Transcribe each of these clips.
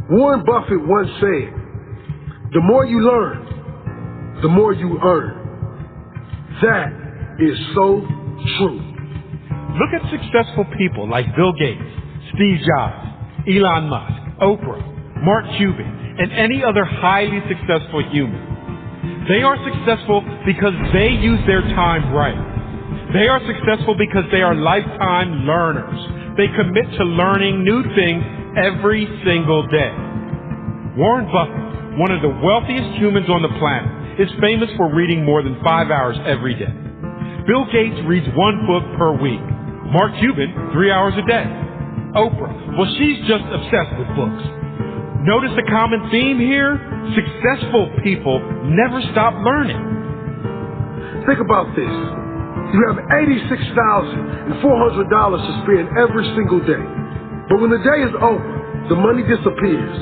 Warren Buffett once said, "The more you learn, the more you earn." That is so true. Look at successful people like Bill Gates, Steve Jobs, Elon Musk, Oprah, Mark Cuban, and any other highly successful human. They are successful because they use their time right. They are successful because they are lifetime learners. They commit to learning new things every single day. Warren Buffett, one of the wealthiest humans on the planet, is famous for reading more than 5 hours every day. Bill Gates reads 1 book per week. Mark Cuban, 3 hours a day. Oprah, well, she's just obsessed with books. Notice the common theme here? Successful people never stop learning. Think about this. You have $86,400 to spend every single day. But when the day is over, the money disappears.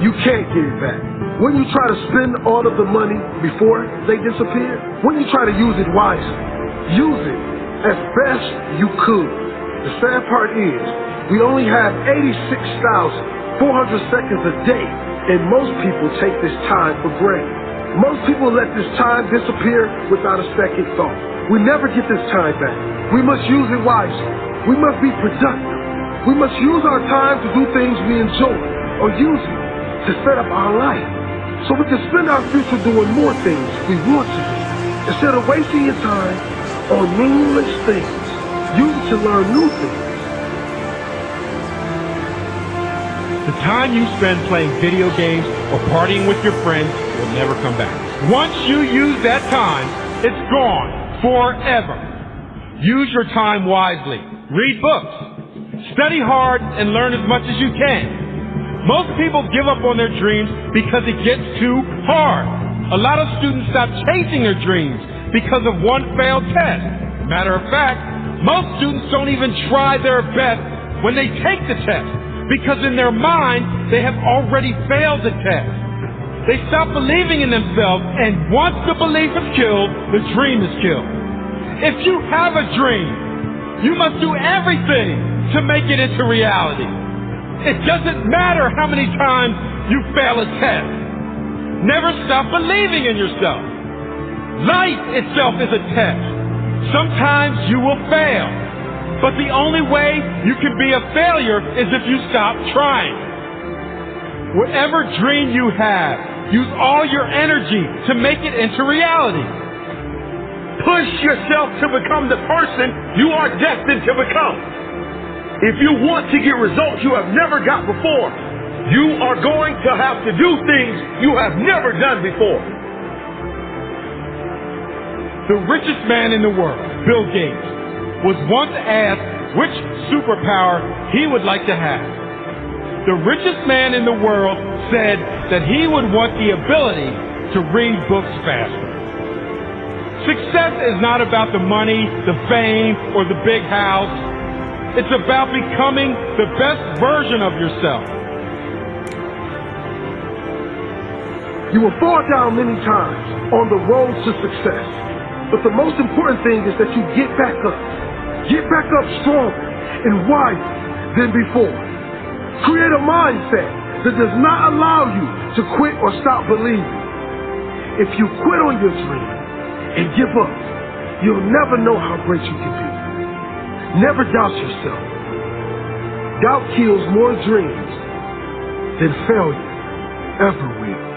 You can't get it back. When you try to spend all of the money before they disappear, when you try to use it wisely, use it as best you could. The sad part is, we only have 86,400 seconds a day, and most people take this time for granted. Most people let this time disappear without a second thought. We never get this time back. We must use it wisely. We must be productive. We must use our time to do things we enjoy, or use it to set up our life, so we can spend our future doing more things we want to do. Instead of wasting your time on meaningless things, use it to learn new things. The time you spend playing video games or partying with your friends will never come back. Once you use that time, it's gone forever. Use your time wisely. Read books. Study hard and learn as much as you can. Most people give up on their dreams because it gets too hard. A lot of students stop chasing their dreams because of one failed test. Matter of fact, most students don't even try their best when they take the test, because in their mind, they have already failed the test. They stop believing in themselves, and once the belief is killed, the dream is killed. If you have a dream, you must do everything to make it into reality. It doesn't matter how many times you fail a test. Never stop believing in yourself. Life itself is a test. Sometimes you will fail, but the only way you can be a failure is if you stop trying. Whatever dream you have, use all your energy to make it into reality. Push yourself to become the person you are destined to become. If you want to get results you have never got before, you are going to have to do things you have never done before. The richest man in the world, Bill Gates, was once asked which superpower he would like to have. The richest man in the world said that he would want the ability to read books faster. Success is not about the money, the fame, or the big house. It's about becoming the best version of yourself. You will fall down many times on the road to success, but the most important thing is that you get back up. Get back up stronger and wiser than before. Create a mindset that does not allow you to quit or stop believing. If you quit on your dream and give up, you'll never know how great you can be. Never doubt yourself. Doubt kills more dreams than failure ever will.